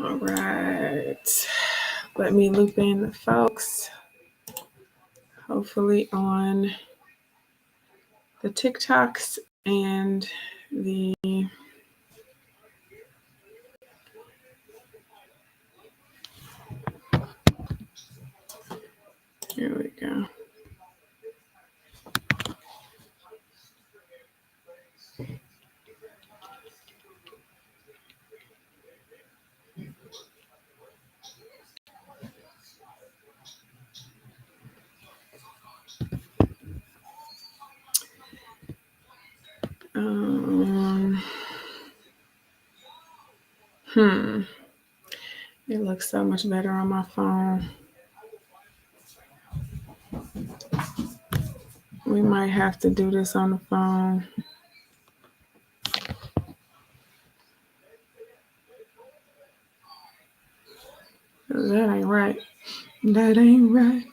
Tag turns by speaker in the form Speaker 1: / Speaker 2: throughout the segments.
Speaker 1: All right. Let me loop in the folks. Hopefully on the TikToks and the here we go. It looks so much better on my phone. We might have to do this on the phone. That ain't right. That ain't right.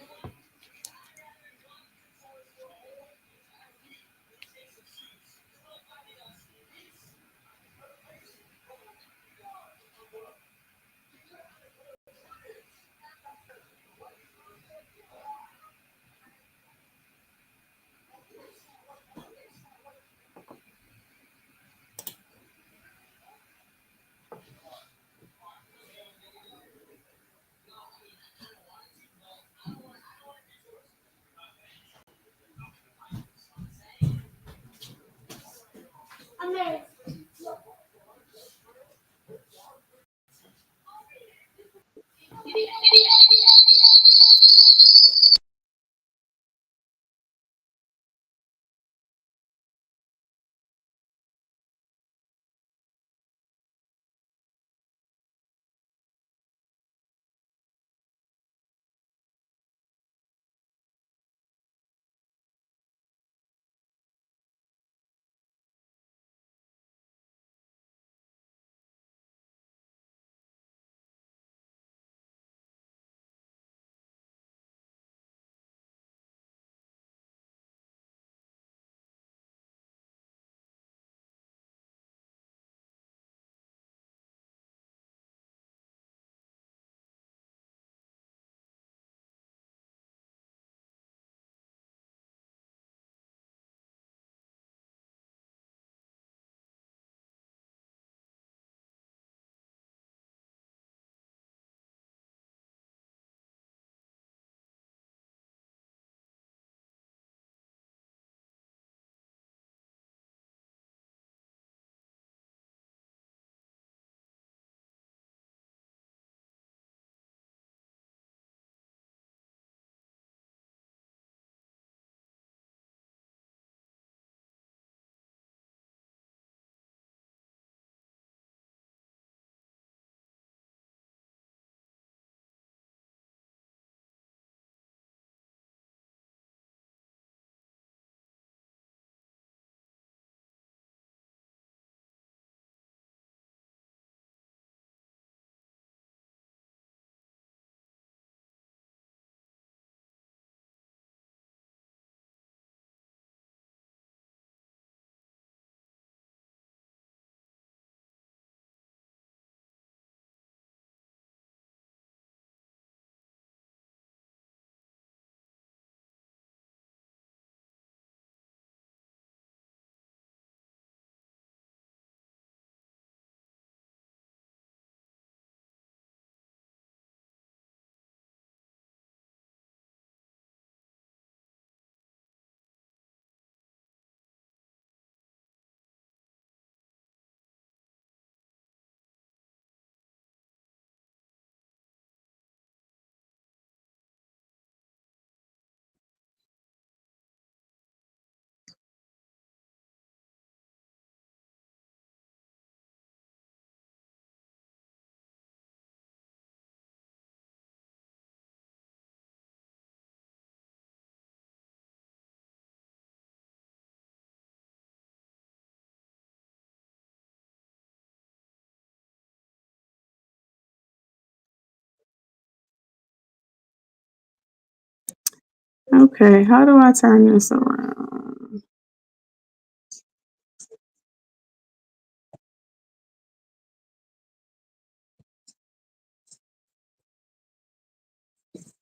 Speaker 1: Okay, how do I turn this around?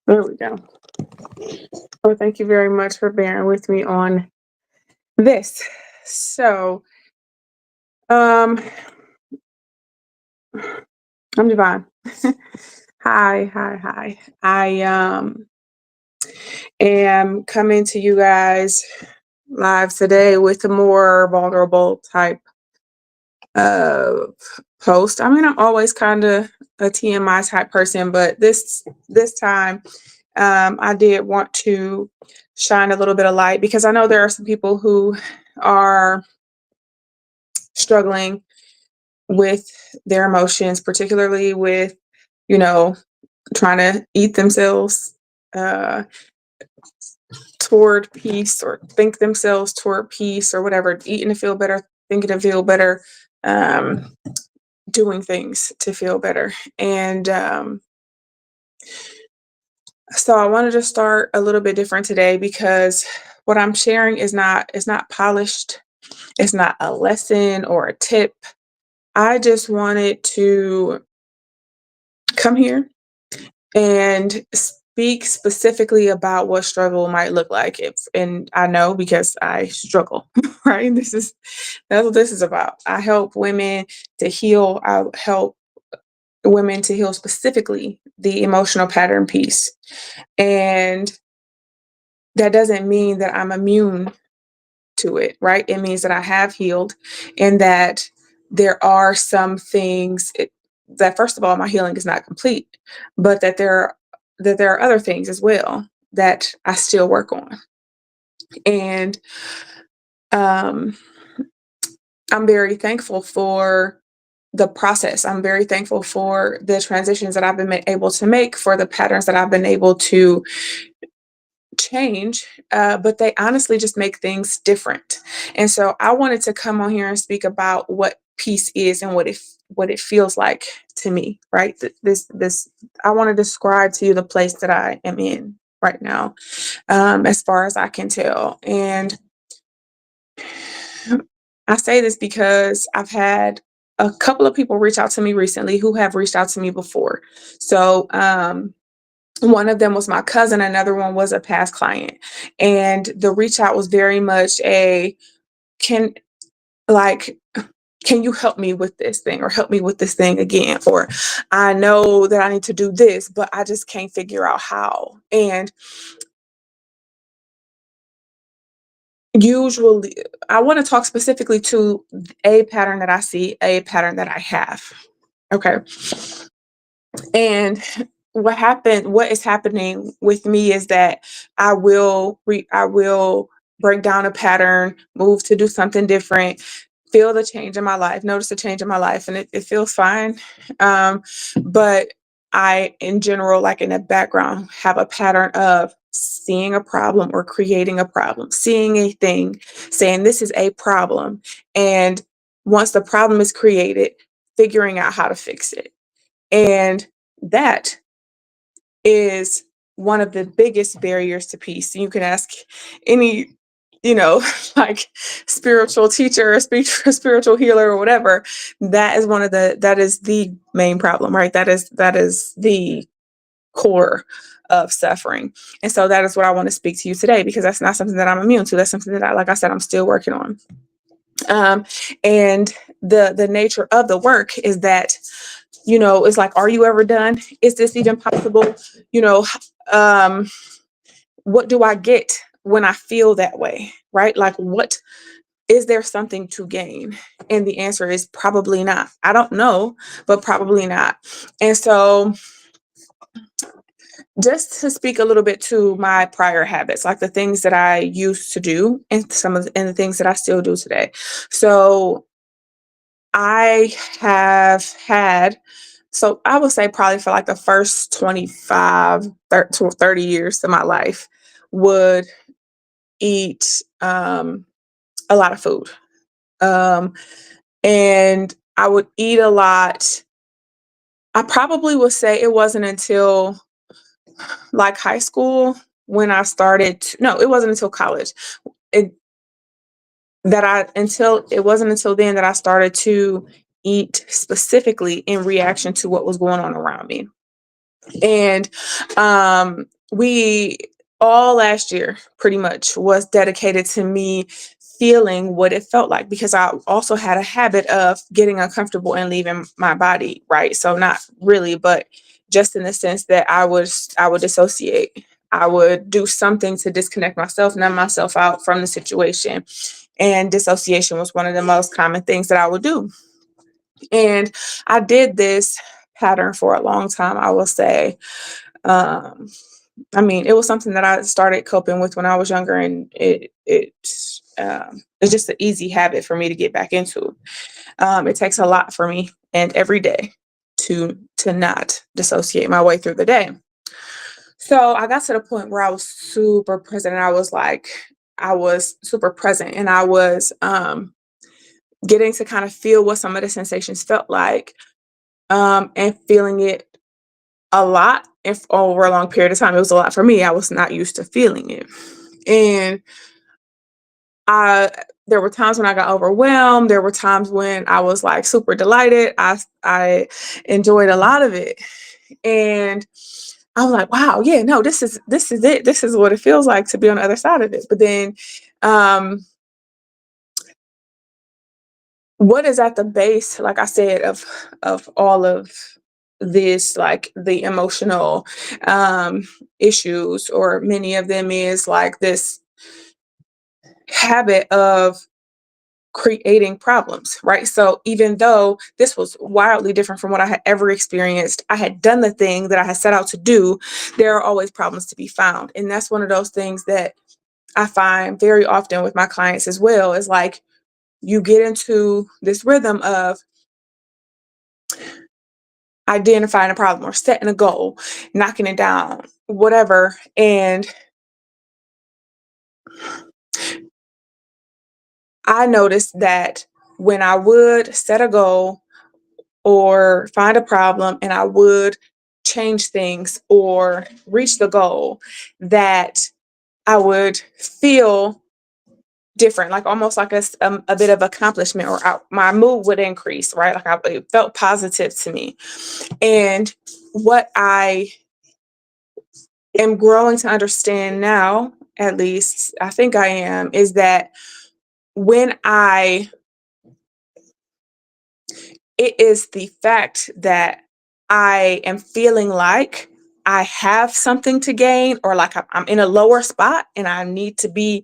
Speaker 1: There we go. Well, thank you very much for bearing with me on this. So, um, I'm Divine. Hi. I am coming to you guys live today with a more vulnerable type of post. I mean, I'm always kind of a TMI type person, but this time, I did want to shine a little bit of light because I know there are some people who are struggling with their emotions, particularly with, you know, trying to eat themselves uh, toward peace or think themselves toward peace or whatever, eating to feel better, thinking to feel better, um, doing things to feel better. And so I wanted to start a little bit different today because what I'm sharing is not polished. It's not a lesson or a tip. I just wanted to come here and speak specifically about what struggle might look like. If and I know because I struggle, right? That's what this is about. I help women to heal. I help women to heal specifically the emotional pattern piece. And that doesn't mean that I'm immune to it, right? It means that I have healed and that there are some things that first of all, my healing is not complete, but that there are other things as well that I still work on. And um, I'm very thankful for the process. I'm very thankful for the transitions that I've been able to make, for the patterns that I've been able to change, but they honestly just make things different. And so I wanted to come on here and speak about what peace is and what it feels like to me. Right? This I want to describe to you the place that I am in right now, as far as I can tell. And I say this because I've had a couple of people reach out to me recently who have reached out to me before. So one of them was my cousin, another one was a past client. And the reach out was very much a can like can you help me with this thing or help me with this thing again? Or I know that I need to do this, but I just can't figure out how. And usually I want to talk specifically to a pattern that I see, a pattern that I have. Okay. And what is happening with me is that I will break down a pattern, move to do something different, feel the change in my life, notice the change in my life, and it feels fine. Um, but I, in general, like in the background, have a pattern of seeing a problem or creating a problem, seeing a thing, saying this is a problem. And once the problem is created, figuring out how to fix it. And that is one of the biggest barriers to peace. You can ask any, you know, like spiritual teacher or spiritual healer or whatever. That is the main problem, right? That is the core of suffering. And so that is what I want to speak to you today because that's not something that I'm immune to. That's something that like I said, I'm still working on. Um, and the nature of the work is that it's like, are you ever done? Is this even possible? You know, um, what do I get when I feel that way? Right? Like, what is there something to gain? And the answer is probably not. I don't know, but probably not. And so, just to speak a little bit to my prior habits, like the things that I used to do, and and the things that I still do today. So, I have had So I would say probably for like the first 25 to 30 years of my life would eat a lot of food. Um, and I would eat a lot. I probably would say it wasn't until like high school when I started. No, it wasn't until college. It, it wasn't until then that I started to eat specifically in reaction to what was going on around me. And we all last year pretty much was dedicated to me feeling what it felt like, because I also had a habit of getting uncomfortable and leaving my body, right? So not really, but just in the sense that I would dissociate. I would do something to disconnect myself, numb myself out from the situation. And dissociation was one of the most common things that I would do. And I did this pattern for a long time, I will say. Um, I mean, it was something that I started coping with when I was younger, and it's just an easy habit for me to get back into. It takes a lot for me, and every day to not dissociate my way through the day. So I got to the point where I was super present, and I was super present, and I was getting to kind of feel what some of the sensations felt like, and feeling it a lot if over a long period of time. It was a lot for me. I was not used to feeling it. And I there were times when I got overwhelmed. There were times when I was like super delighted. I enjoyed a lot of it. And I was like, wow, yeah, no, this is it. This is what it feels like to be on the other side of it. But then um what is at the base, like I said, of all of this, like the emotional um issues, or many of them, is like this habit of creating problems, right? So even though this was wildly different from what I had ever experienced, I had done the thing that I had set out to do, there are always problems to be found. And that's one of those things that I find very often with my clients as well, is like you get into this rhythm of identifying a problem or setting a goal, knocking it down, whatever. And I noticed that when I would set a goal or find a problem, and I would change things or reach the goal, that I would feel different, like almost like a bit of accomplishment, or my mood would increase, right? Like it felt positive to me. And what I am growing to understand now, at least I think I am, is that when I it is the fact that I am feeling like I have something to gain, or like I'm in a lower spot and I need to be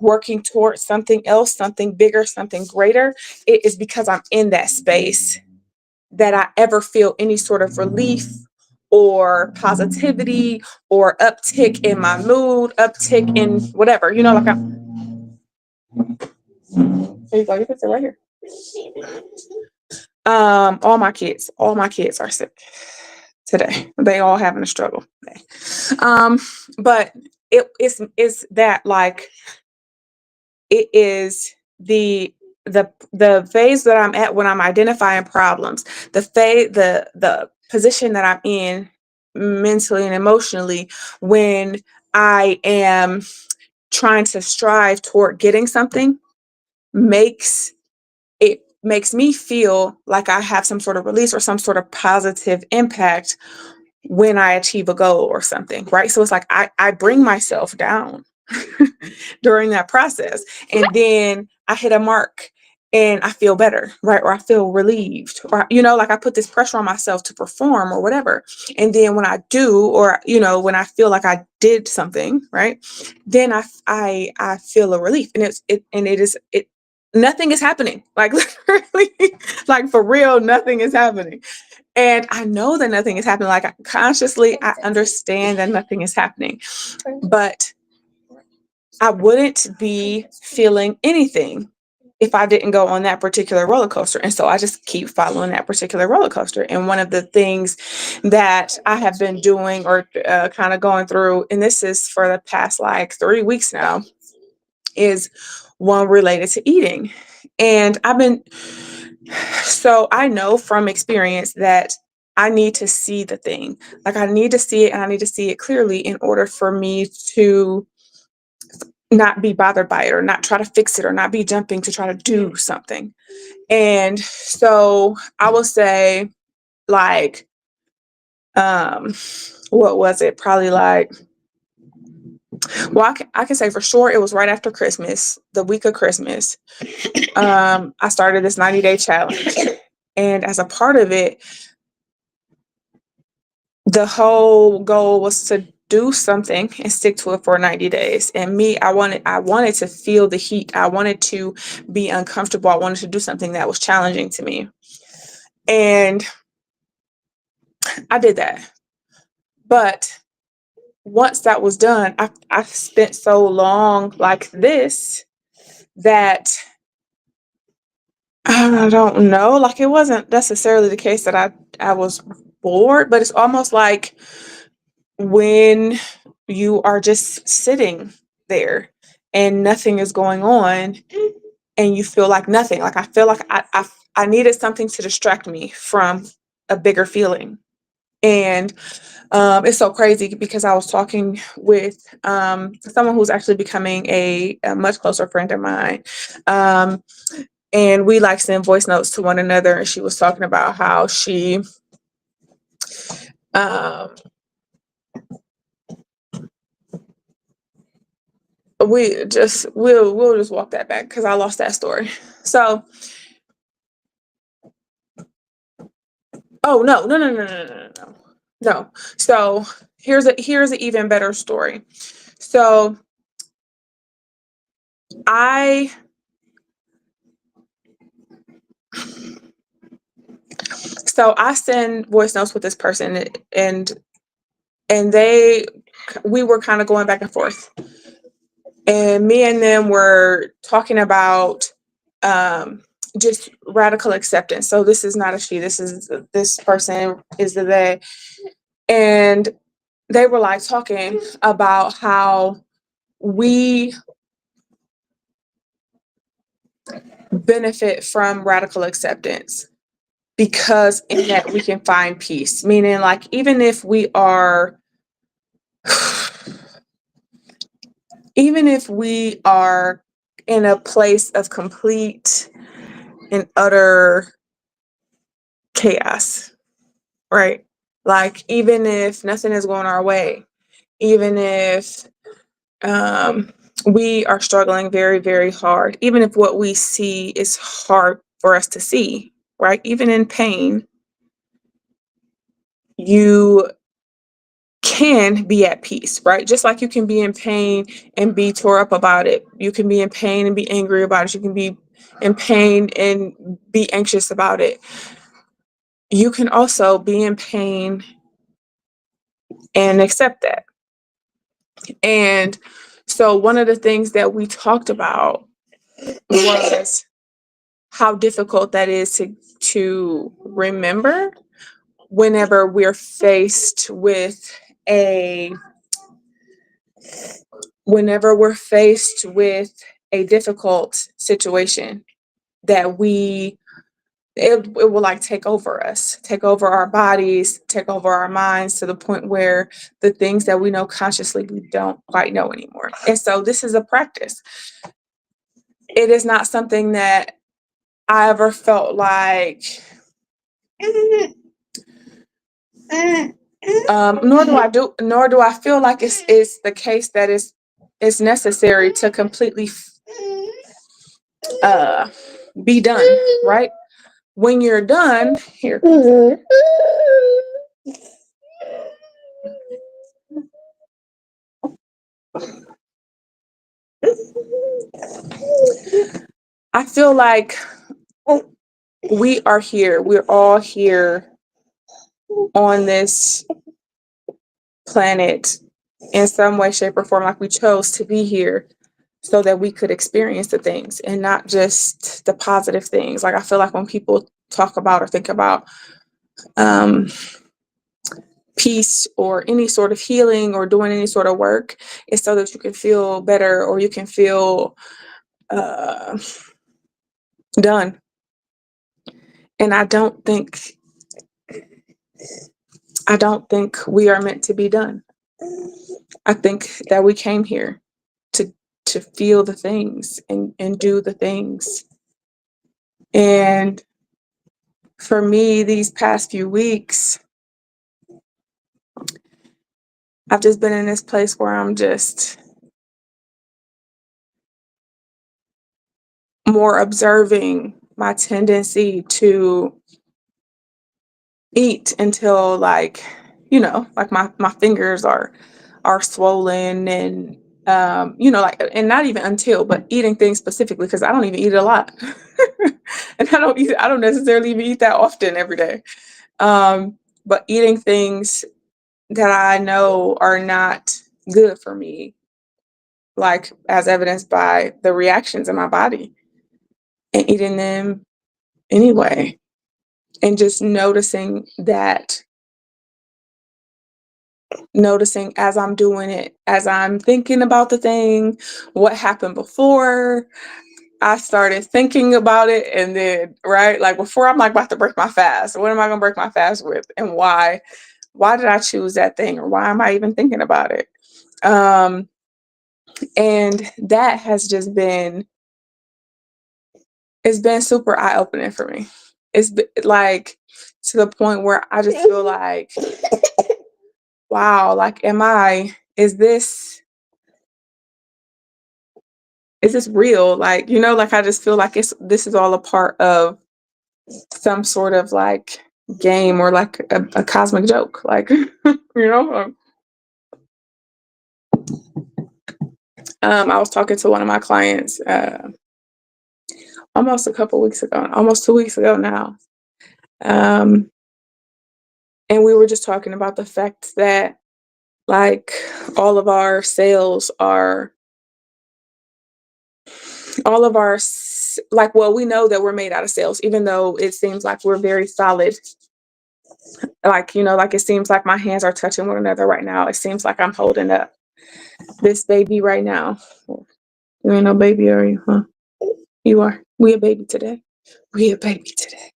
Speaker 1: working towards something else, something bigger, something greater. It is because I'm in that space that I ever feel any sort of relief or positivity or uptick in my mood, uptick in whatever, like there you go, you can sit right here. All my kids are sick today. They all having a struggle today. But it's that, like, it is the phase that I'm at when I'm identifying problems, the position that I'm in mentally and emotionally when I am trying to strive toward getting something, makes it makes me feel like I have some sort of release or some sort of positive impact when I achieve a goal or something, right? So it's like I bring myself down during that process. And then I hit a mark and I feel better, right? Or I feel relieved, or, like I put this pressure on myself to perform or whatever. And then when I do, or, when I feel like I did something, right? Then I feel a relief, and nothing is happening. Like literally, like for real, nothing is happening. And I know that nothing is happening. Like consciously, I understand that nothing is happening, but I wouldn't be feeling anything if I didn't go on that particular roller coaster. And so I just keep following that particular roller coaster. And one of the things that I have been doing, or kind of going through, and this is for the past like 3 weeks now, is one related to eating. And so I know from experience that I need to see the thing. Like I need to see it, and I need to see it clearly in order for me to not be bothered by it, or not try to fix it, or not be jumping to try to do something. And so I will say, like, um, what was it? Probably like, well, I can say for sure it was right after Christmas, the week of Christmas. I started this 90-day challenge. And as a part of it, the whole goal was to do something and stick to it for 90 days. And me, I wanted to feel the heat. I wanted to be uncomfortable. I wanted to do something that was challenging to me. And I did that. But once that was done, I spent so long like this that I don't know, like it wasn't necessarily the case that I was bored, but it's almost like when you are just sitting there and nothing is going on and you feel like nothing. Like I feel like I needed something to distract me from a bigger feeling. And it's so crazy because I was talking with someone who's actually becoming a much closer friend of mine. Um, and we like send voice notes to one another. And she was talking about how she um, we'll just walk that back because I lost that story. So oh no. So here's an even better story. So I I send voice notes with this person and we were kind of going back and forth. And me and them were talking about um just radical acceptance. So this is not a she, this person is the they. And they were like talking about how we benefit from radical acceptance because in that we can find peace. Meaning, like, even if we are in a place of complete and utter chaos, right? Like, even if nothing is going our way, even if we are struggling very, very hard, even if what we see is hard for us to see, right? Even in pain, you can be at peace, right? Just like you can be in pain and be tore up about it. You can be in pain and be angry about it. You can be in pain and be anxious about it. You can also be in pain and accept that. And so one of the things that we talked about was how difficult that is to remember whenever we're faced with a difficult situation that it will like take over us, take over our bodies, take over our minds to the point where the things that we know consciously we don't quite know anymore. And so this is a practice. It is not something that I ever felt like nor do I feel like it's the case that it's necessary to completely uh be done, right? When you're done, here. I feel like we are here. We're all here on this planet in some way, shape, or form. Like we chose to be here so that we could experience the things and not just the positive things. Like I feel like when people talk about or think about um, peace or any sort of healing or doing any sort of work, it's so that you can feel better or you can feel uh, done. And I don't think we are meant to be done. I think that we came here to feel the things and do the things. And for me, these past few weeks, I've just been in this place where I'm just more observing my tendency to eat until, like, like my fingers are swollen, and like, and not even until, but eating things specifically, because I don't even eat a lot. And I don't necessarily even eat that often every day. But eating things that I know are not good for me, like as evidenced by the reactions in my body, and eating them anyway. And just noticing as I'm doing it, as I'm thinking about the thing, what happened before I started thinking about it, and then, right, like before I'm like about to break my fast. What am I gonna break my fast with, and why? Why did I choose that thing, or why am I even thinking about it? Um, and that has just been it's been super eye opening for me. It's been, like, to the point where I just feel like, wow, like, is this real? Like, like, I just feel like this is all a part of some sort of, like, game, or like a cosmic joke. Like, I was talking to one of my clients almost a couple weeks ago, almost 2 weeks ago now. Um, and we were just talking about the fact that, like, all of our sales are all of our like, well, we know that we're made out of cells, even though it seems like we're very solid. Like, like, it seems like my hands are touching one another right now. It seems like I'm holding up this baby right now. You ain't no baby, are you? Huh? You are. We a baby today. We a baby today.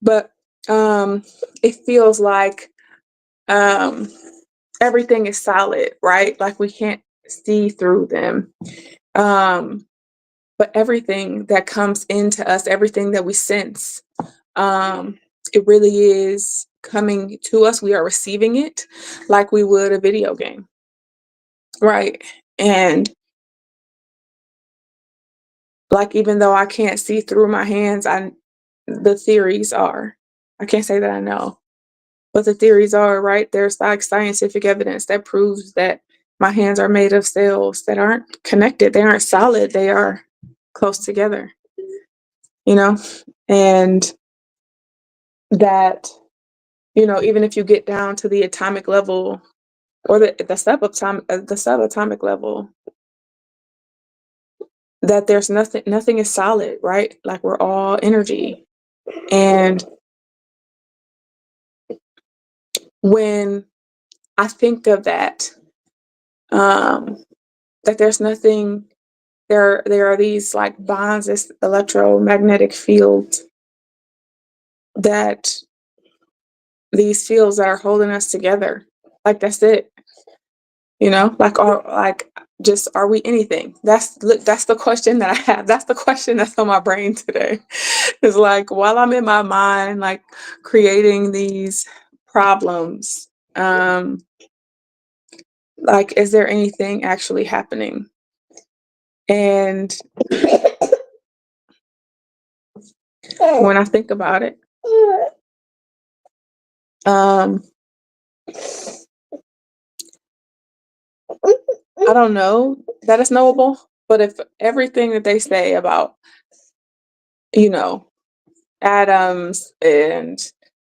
Speaker 1: But it feels like um everything is solid, right? Like, we can't see through them. Um, but everything that comes into us, everything that we sense, um, it really is coming to us. We are receiving it like we would a video game, right? And, like, even though I can't see through my hands, the theories are. I can't say that I know, but the theories are, right. There's, like, scientific evidence that proves that my hands are made of cells that aren't connected. They aren't solid. They are close together, you know, and that, even if you get down to the atomic level, or the subatomic level, that there's nothing is solid, right? Like, we're all energy. And when I think of that, that there's nothing, there are these, like, bonds, this electromagnetic field, that these fields that are holding us together. Like, that's it. Like, just, are we anything? That's the question that I have. That's the question that's on my brain today. Is, like, while I'm in my mind, like, creating these problems, like, is there anything actually happening? And when I think about it, um, I don't know that it's knowable, but if everything that they say about, you know, atoms, and,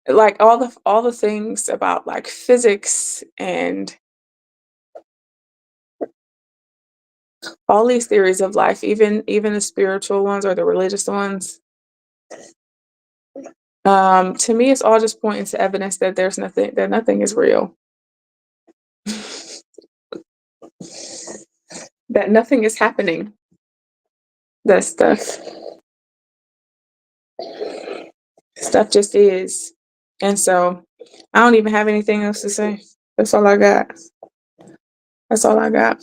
Speaker 1: like, all the things about, like, physics, and all these theories of life, even the spiritual ones or the religious ones, to me, it's all just pointing to evidence that nothing is real, that nothing is happening, that stuff just is. And so I don't even have anything else to say. That's all I got. That's all I got.